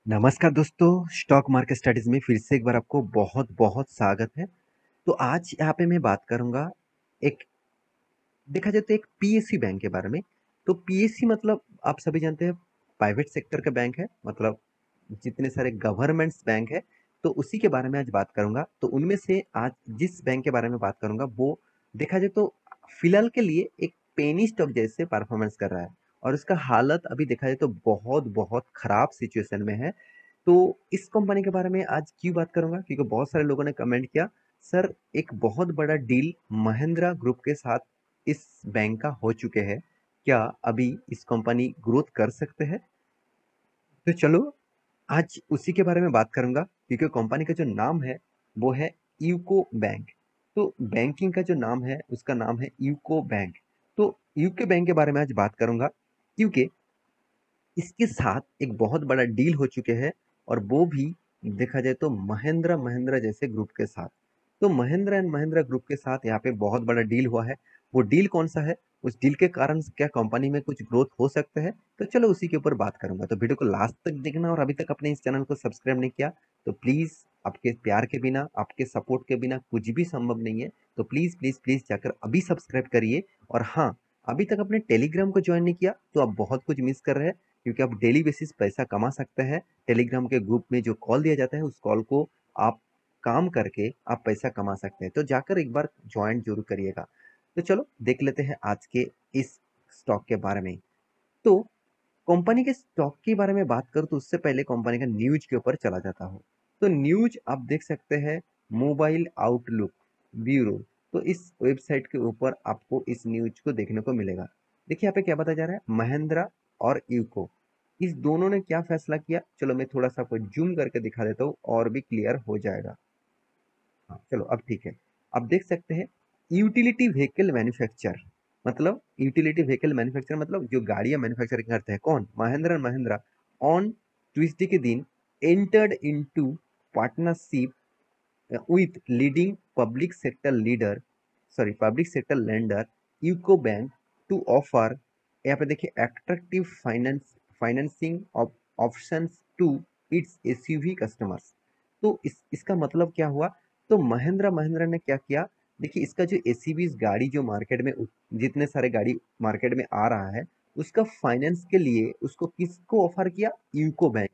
नमस्कार दोस्तों, stock market studies में फिर से एक बार आपको बहुत-बहुत स्वागत है। तो आज यहाँ पे मैं बात करूँगा एक देखा जाए तो एक पीएसयू बैंक के बारे में। तो पीएसयू मतलब आप सभी जानते हैं प्राइवेट सेक्टर का बैंक है, मतलब जितने सारे गवर्नमेंट्स बैंक है, तो उसी के बारे में आज बात करूँगा। तो उनमें से आज जिस बैंक के बारे में बात करूँगा वो देखा जाए तो फिलहाल के लिए एक पेनी स्टॉक जैसे परफॉर्मेंस कर रहा है और उसका हालत अभी देखा जाए तो बहुत-बहुत खराब सिचुएशन में है। तो इस कंपनी के बारे में आज क्यों बात करूँगा? क्योंकि बहुत सारे लोगों ने कमेंट किया, सर एक बहुत बड़ा डील महिंद्रा ग्रुप के साथ इस बैंक का हो चुके हैं। क्या अभी इस कंपनी ग्रोथ कर सकते हैं? तो चलो आज उसी के बारे में बात करूँगा क्योंकि कंपनी का जो नाम है वो है यूको बैंक। तो बैंकिंग का जो नाम है उसका नाम है यूको बैंक। तो यूको बैंक के बारे में आज बात करूँगा क्योंकि इसके साथ एक बहुत बड़ा डील हो चुके हैं और वो भी देखा जाए तो महिंद्रा महिंद्रा जैसे ग्रुप के साथ। तो महिंद्रा एंड महिंद्रा ग्रुप के साथ यहाँ पे बहुत बड़ा डील हुआ है। वो डील कौन सा है, उस डील के कारण क्या कंपनी में कुछ ग्रोथ हो सकता है, तो चलो उसी के ऊपर बात करूंगा। तो वीडियो को लास्ट तक देखना और अभी तक अपने इस चैनल को सब्सक्राइब नहीं किया तो प्लीज, आपके प्यार के बिना, आपके सपोर्ट के बिना कुछ भी संभव नहीं है। तो प्लीज प्लीज प्लीज जाकर अभी सब्सक्राइब करिए। और हाँ, अभी तक अपने टेलीग्राम को ज्वाइन नहीं किया तो आप बहुत कुछ मिस कर रहे हैं, क्योंकि आप डेली बेसिस पैसा कमा सकते हैं। टेलीग्राम के ग्रुप में जो कॉल दिया जाता है उस कॉल को आप काम करके आप पैसा कमा सकते हैं। तो जाकर एक बार ज्वाइन जरूर करिएगा। तो चलो देख लेते हैं आज के इस स्टॉक के बारे में। तो कंपनी के स्टॉक के बारे में बात करूँ तो उससे पहले कंपनी का न्यूज के ऊपर चला जाता हूँ। तो न्यूज आप देख सकते हैं, मोबाइल आउटलुक ब्यूरो। तो इस वेबसाइट के ऊपर आपको इस न्यूज को देखने को मिलेगा। देखिए यहाँ पे क्या बताया जा रहा है, महिंद्रा और यूको इस दोनों ने क्या फैसला किया। चलो मैं थोड़ा सा आपको जूम करके दिखा देता हूँ और भी क्लियर हो जाएगा। हाँ चलो अब ठीक है। अब देख सकते हैं, यूटिलिटी व्हीकल मैन्युफैक्चर मतलब यूटिलिटी व्हीकल मैन्युफैक्चर मतलब जो गाड़ियां मैन्युफैक्चर करते हैं कौन, Mahindra and Mahindra on Tuesday के दिन entered into partnership with leading public sector lender UCO bank to offer, यहाँ पे देखिए, attractive financing options to its SUV customers. तो इसका मतलब क्या हुआ, तो महिंद्रा महिंद्रा ने क्या किया, देखिए इसका जो एसयूवी गाड़ी जो मार्केट में जितने सारे गाड़ी मार्केट में आ रहा है उसका फाइनेंस के लिए उसको किसको ऑफर किया, यूको बैंक।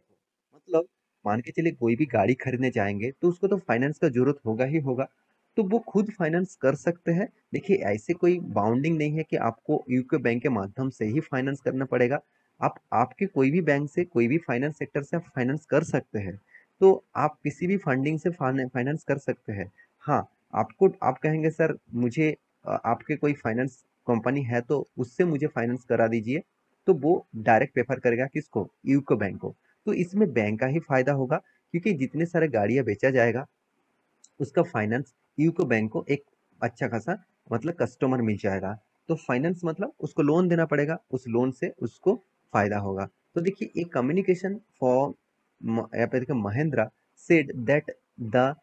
मतलब मान के चलिए कोई भी गाड़ी खरीदने जाएंगे तो उसको तो फाइनेंस का जरूरत होगा ही होगा। तो वो खुद फाइनेंस कर सकते हैं। देखिए ऐसे कोई बाउंडिंग नहीं है कि आपको यूको बैंक के माध्यम से ही फाइनेंस करना पड़ेगा। आप आपके कोई भी बैंक से, कोई भी फाइनेंस सेक्टर से आप फाइनेंस कर सकते हैं। तो आप किसी भी फंडिंग से फाइनेंस कर सकते हैं। हाँ, आपको आप कहेंगे सर मुझे आपके कोई फाइनेंस कंपनी है तो उससे मुझे फाइनेंस करा दीजिए, तो वो डायरेक्ट प्रेफर करेगा किसको, यूको बैंक को। तो इसमें बैंक का ही फायदा होगा क्योंकि जितने सारे गाड़ियां बेचा जाएगा उसका फाइनेंस यूको बैंक को एक अच्छा खासा मतलब कस्टमर मिल जाएगा। तो फाइनेंस मतलब उसको लोन देना पड़ेगा, उस लोन से उसको फायदा होगा। तो देखिए एक कम्युनिकेशन फॉर यहाँ पे देखिए Mahindra said that the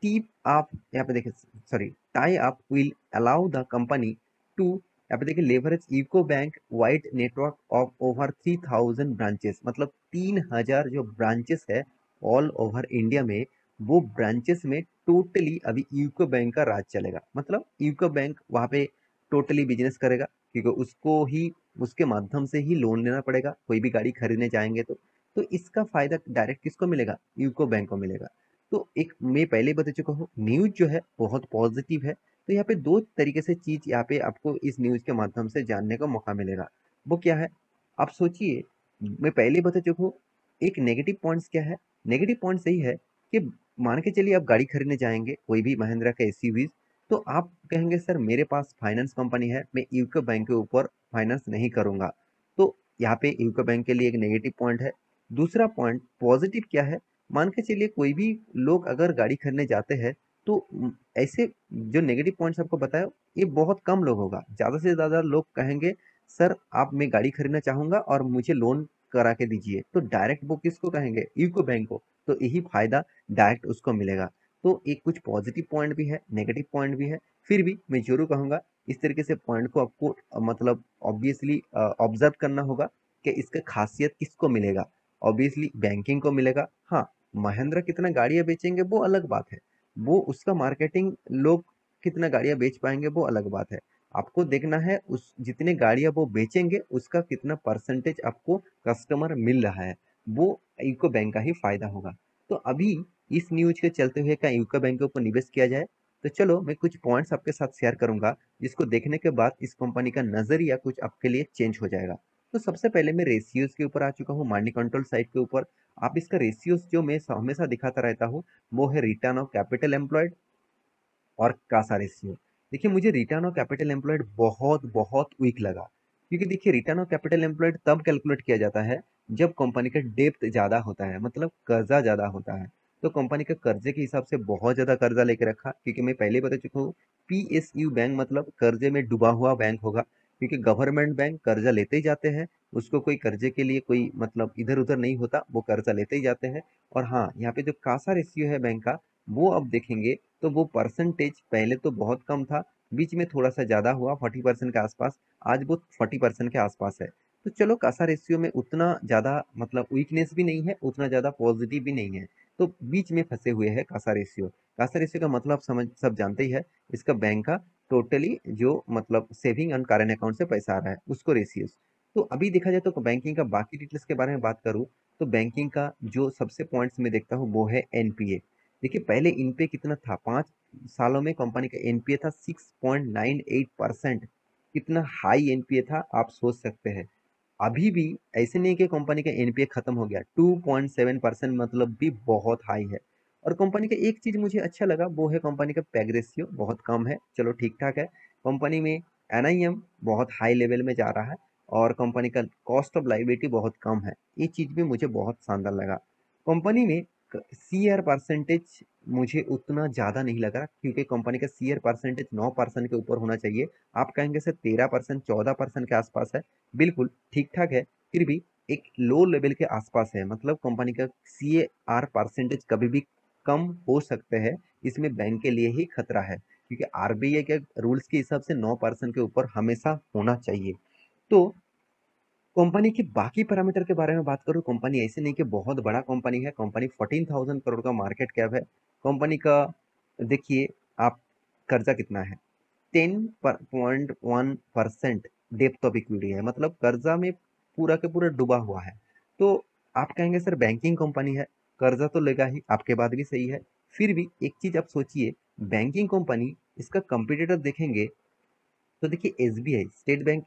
tip up, यहाँ पे देखिए sorry, tie up will allow the company to, यहाँ पे देखिए, leverage UCO bank wide network of over 3000 branches, मतलब 3000 जो ब्रांचेस है ऑल ओवर इंडिया में, वो ब्रांचेस में टोटली अभी यूको बैंक का राज चलेगा। मतलब यूको बैंक वहाँ पे टोटली बिजनेस करेगा क्योंकि उसको ही उसके माध्यम से ही लोन लेना पड़ेगा कोई भी गाड़ी खरीदने जाएंगे तो इसका फायदा डायरेक्ट किसको मिलेगा, यूको बैंक को मिलेगा। तो एक मैं पहले ही बता चुका हूँ, न्यूज जो है बहुत पॉजिटिव है। तो यहाँ पे दो तरीके से चीज यहाँ पे आपको इस न्यूज के माध्यम से जानने का मौका मिलेगा। वो क्या है, आप सोचिए, मैं पहले ही बता चुका हूँ। एक नेगेटिव पॉइंट्स क्या है, नेगेटिव पॉइंट्स यही है कि मान के चलिए आप गाड़ी खरीदने जाएंगे कोई भी महिंद्रा का एसयूवी, तो आप कहेंगे सर मेरे पास फाइनेंस कंपनी है, मैं यूको बैंक के ऊपर फाइनेंस नहीं करूंगा। तो यहाँ पे यूको बैंक के लिए एक नेगेटिव पॉइंट है। दूसरा पॉइंट पॉजिटिव क्या है, मान के चलिए कोई भी लोग अगर गाड़ी खरीदने जाते हैं तो ऐसे जो नेगेटिव पॉइंट्स आपको बताया ये बहुत कम लोग होगा, ज्यादा से ज्यादा लोग कहेंगे सर आप, मैं गाड़ी खरीदना चाहूंगा और मुझे लोन करा के दीजिए, तो डायरेक्ट वो किसको कहेंगे, यूको बैंक को। तो यही फायदा डायरेक्ट उसको मिलेगा। तो एक कुछ पॉजिटिव पॉइंट भी है, नेगेटिव पॉइंट भी है। फिर भी मैं जरूर कहूंगा इस तरीके से पॉइंट को आपको मतलब ऑब्वियसली ऑब्जर्व करना होगा कि इसका खासियत किसको मिलेगा ऑब्वियसली बैंकिंग को मिलेगा। हाँ, महिंद्रा कितना गाड़ियां बेचेंगे वो अलग बात है, वो उसका मार्केटिंग लोग कितना गाड़ियां बेच पाएंगे वो अलग बात है। आपको देखना है उस जितने गाड़ियां वो बेचेंगे उसका कितना परसेंटेज आपको कस्टमर मिल रहा है, वो यूको बैंक का ही फायदा होगा। तो अभी इस न्यूज के चलते हुए क्या यूको बैंक के ऊपर निवेश किया जाए? तो चलो मैं कुछ पॉइंट्स आपके साथ शेयर करूंगा, जिसको देखने के बाद इस कंपनी का नजरिया कुछ आपके लिए चेंज हो जाएगा। तो सबसे पहले मैं रेशियोज के ऊपर आ चुका हूँ, मार्नी कंट्रोल साइट के ऊपर। आप इसका रेशियोज जो मैं हमेशा दिखाता रहता हूँ, वो है रिटर्न ऑफ कैपिटल एम्प्लॉयड और कासा रेशियो। देखिए मुझे रिटर्न ऑफ कैपिटल एम्प्लॉयड बहुत बहुत वीक लगा, क्योंकि देखिए रिटर्न ऑफ कैपिटल एम्प्लॉयड तब कैलकुलेट किया जाता है जब कंपनी का डेप्थ ज्यादा होता है, मतलब कर्जा ज्यादा होता है। तो कंपनी का कर्जे के हिसाब से बहुत ज्यादा कर्जा लेके रखा, क्योंकि मैं पहले ही बता चुका हूँ पीएसयू बैंक मतलब कर्जे में डूबा हुआ बैंक होगा, क्योंकि गवर्नमेंट बैंक कर्जा लेते ही जाते हैं, उसको कोई कर्जे के लिए कोई मतलब इधर उधर नहीं होता, वो कर्जा लेते ही जाते हैं। और हाँ, यहाँ पे जो कासा रेशियो है बैंक का, वो अब देखेंगे तो वो परसेंटेज पहले तो बहुत कम था, बीच में थोड़ा सा ज्यादा हुआ 40% के आसपास, आज वो 40% के आसपास है। तो चलो कासा रेशियो में उतना ज्यादा मतलब वीकनेस भी नहीं है, उतना ज्यादा पॉजिटिव भी नहीं है, तो बीच में फंसे हुए है कासा रेशियो। कासा रेशियो का मतलब समझ सब जानते ही है, इसका बैंक का टोटली जो मतलब सेविंग एंड करेंट अकाउंट से पैसा आ रहा है उसको रेशियो। तो अभी देखा जाए तो बैंकिंग का बाकी डिटेल्स के बारे में बात करूँ, तो बैंकिंग का जो सबसे पॉइंट्स में देखता हूँ वो है एनपीए। देखिए पहले इनपे कितना था, 5 सालों में कंपनी का एनपीए था 6.98%। कितना हाई एनपीए था आप सोच सकते हैं। अभी भी ऐसे नहीं कि कंपनी का एनपीए खत्म हो गया, 2.7% मतलब भी बहुत हाई है। और कंपनी का एक चीज मुझे अच्छा लगा, वो है कंपनी का पैग रेशियो बहुत कम है, चलो ठीक ठाक है। कंपनी में एनआईएम बहुत हाई लेवल में जा रहा है, और कंपनी का कॉस्ट ऑफ लाइबिलिटी बहुत कम है, ये चीज भी मुझे बहुत शानदार लगा। कंपनी में सीआर परसेंटेज मुझे उतना ज्यादा नहीं लगा, क्योंकि कंपनी का सीआर परसेंटेज 9% के ऊपर होना चाहिए। आप कहेंगे सर 13% 14% के आसपास है, बिल्कुल ठीक ठाक है, फिर भी एक लो लेवल के आसपास है, मतलब कंपनी का सीआर परसेंटेज कभी भी कम हो सकते हैं, इसमें बैंक के लिए ही खतरा है, क्योंकि आरबीआई के रूल्स के हिसाब से 9% के ऊपर हमेशा होना चाहिए। तो कंपनी के बाकी पैरामीटर के बारे में बात करूं, कंपनी ऐसे नहीं कि बहुत बड़ा कंपनी है, कंपनी 14,000 करोड़ का मार्केट कैप है। कंपनी का देखिए आप, कर्जा कितना है, 10.1% डेप्थ ऑफ इक्विटी है, मतलब कर्जा में पूरा के पूरा डूबा हुआ है। तो आप कहेंगे सर बैंकिंग कंपनी है, कर्जा तो लेगा ही, आपके बात भी सही है। फिर भी एक चीज आप सोचिए, बैंकिंग कंपनी, इसका कंपटीटर देखेंगे तो देखिए SBI state bank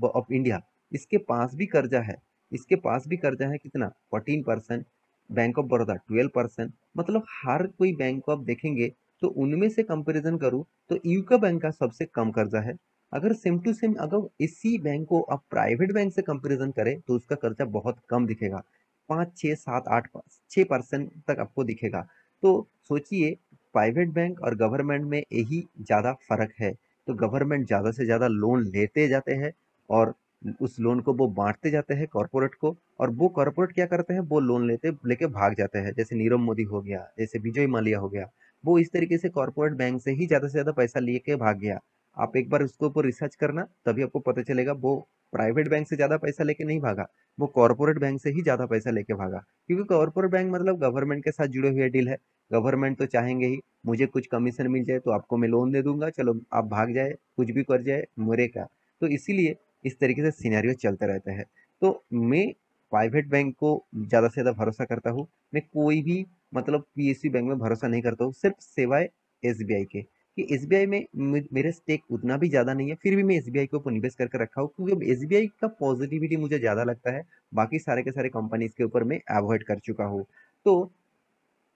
of India, इसके पास भी कर्जा है, इसके पास भी कर्जा है कितना, 14%। बैंक ऑफ बड़ौदा 12%, मतलब हर कोई बैंक को आप देखेंगे तो उनमें से कंपैरिजन करूं तो यूको बैंक का सबसे कम कर्जा है। अगर सेम टू सेम अगर इसी बैंक को आप प्राइवेट बैंक से कंपैरिजन करें तो उसका कर्जा बहुत कम दिखेगा, 5 6 7 8 6% तक आपको दिखेगा। तो सोचिए प्राइवेट बैंक और गवर्नमेंट में यही ज्यादा फर्क है। तो गवर्नमेंट ज़्यादा से ज़्यादा लोन लेते जाते हैं, और उस लोन को वो बांटते जाते हैं कॉरपोरेट को, और वो कॉरपोरेट क्या करते हैं, वो लोन लेते लेके भाग जाते हैं, जैसे नीरव मोदी हो गया, जैसे विजय माल्या हो गया। वो इस तरीके से कॉरपोरेट बैंक से ही ज़्यादा से ज़्यादा पैसा लेके भाग गया। आप एक बार उसके ऊपर रिसर्च करना, तभी आपको पता चलेगा वो प्राइवेट बैंक से ज़्यादा पैसा लेके नहीं भागा, वो कॉरपोरेट बैंक से ही ज़्यादा पैसा लेके भागा, क्योंकि कॉरपोरेट बैंक मतलब गवर्नमेंट के साथ जुड़े हुए डील है। गवर्नमेंट तो चाहेंगे ही मुझे कुछ कमीशन मिल जाए तो आपको मैं लोन दे दूंगा, चलो आप भाग जाए कुछ भी कर जाए मेरे का। तो इसीलिए इस तरीके से सिनेरियो चलते रहते हैं। तो मैं प्राइवेट बैंक को ज़्यादा से ज़्यादा भरोसा करता हूँ, मैं कोई भी मतलब पीएसयू बैंक में भरोसा नहीं करता हूँ, सिर्फ सिवाय एसबीआई के, कि एसबीआई में मेरे स्टेक उतना भी ज़्यादा नहीं है, फिर भी मैं एसबीआई के ऊपर निवेश करके रखा हूँ, क्योंकि एसबीआई का पॉजिटिविटी मुझे ज़्यादा लगता है, बाकी सारे के सारे कंपनीज के ऊपर मैं अवॉइड कर चुका हूँ। तो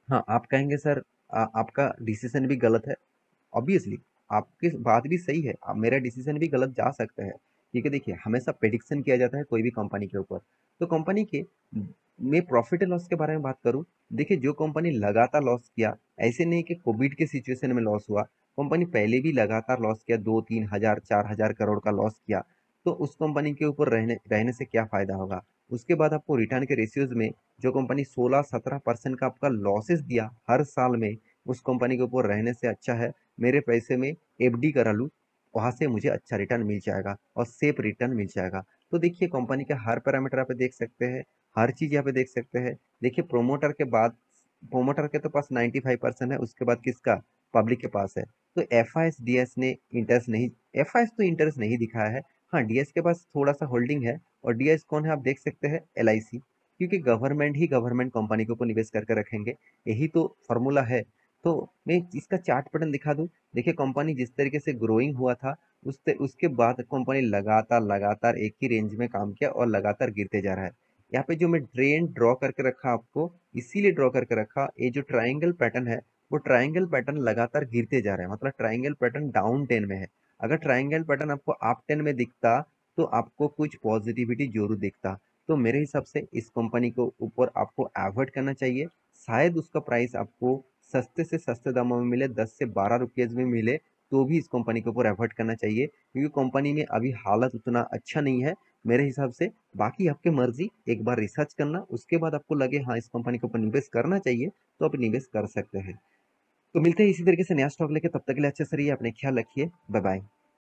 हाँ, आप कहेंगे सर आपका डिसीजन भी गलत है। ऑब्वियसली आपकी बात भी सही है, मेरा डिसीजन भी गलत जा सकता है, क्योंकि देखिए हमेशा प्रेडिक्शन किया जाता है कोई भी कंपनी के ऊपर। तो कंपनी के मैं प्रॉफिट एंड लॉस के बारे में बात करूं, देखिए जो कंपनी लगातार लॉस किया, ऐसे नहीं कि कोविड के सिचुएशन में लॉस हुआ, कंपनी पहले भी लगातार लॉस किया, 2 3 हजार 4 हजार करोड़ का लॉस किया, तो उस कंपनी के ऊपर रहने रहने से क्या फायदा होगा। उसके बाद आपको रिटर्न के रेशियोज में जो कंपनी 16 17% का आपका लॉसेस दिया हर साल में, उस कंपनी के ऊपर रहने से अच्छा है मेरे पैसे में एफडी करा लूँ, वहां से मुझे अच्छा रिटर्न मिल जाएगा और सेफ रिटर्न मिल जाएगा। तो देखिए कंपनी के हर पैरामीटर आप देख सकते हैं, हर चीज यहाँ पे देख सकते हैं। देखिए प्रोमोटर के बाद, प्रोमोटर के तो पास 95% है, उसके बाद किसका, पब्लिक के पास है। तो F I S D S ने इंटरेस्ट नहीं, एफ आई एस तो इंटरेस्ट नहीं दिखाया है। हाँ डी एस के पास थोड़ा सा होल्डिंग है, और डी एस कौन है आप देख सकते हैं, एल आई सी, क्योंकि गवर्नमेंट ही गवर्नमेंट कंपनी के ऊपर निवेश करके रखेंगे, यही तो फॉर्मूला है। तो मैं इसका चार्ट पैटर्न दिखा दूं। देखिए कंपनी जिस तरीके से ग्रोइंग हुआ था, उसके बाद कंपनी लगातार लगातार एक ही रेंज में काम किया और लगातार गिरते जा रहा है। यहाँ पे जो मैं ट्रेंड ड्रॉ करके रखा आपको, इसीलिए ड्रॉ करके रखा, ये जो ट्राइंगल पैटर्न है, वो ट्राइंगल पैटर्न लगातार गिरते जा रहा है, मतलब ट्राइंगल पैटर्न डाउन टेन में है। अगर ट्राइंगल पैटर्न आपको अप टेन में दिखता, तो आपको कुछ पॉजिटिविटी जरूर दिखता। तो मेरे हिसाब से इस कंपनी को ऊपर आपको अवॉइड करना चाहिए। शायद उसका प्राइस आपको सस्ते से सस्ते दामों में मिले, 10 से 12 रुपये में मिले, तो भी इस कंपनी के ऊपर अवॉइड करना चाहिए, क्योंकि कंपनी में अभी हालत उतना अच्छा नहीं है मेरे हिसाब से। बाकी आपकी मर्जी, एक बार रिसर्च करना, उसके बाद आपको लगे हाँ इस कंपनी के ऊपर निवेश करना चाहिए, तो आप निवेश कर सकते हैं। तो मिलते हैं इसी तरीके से नया स्टॉक लेके, तब तक के लिए अच्छे से रहिए, अपने ख्याल रखिए, बाय बाय।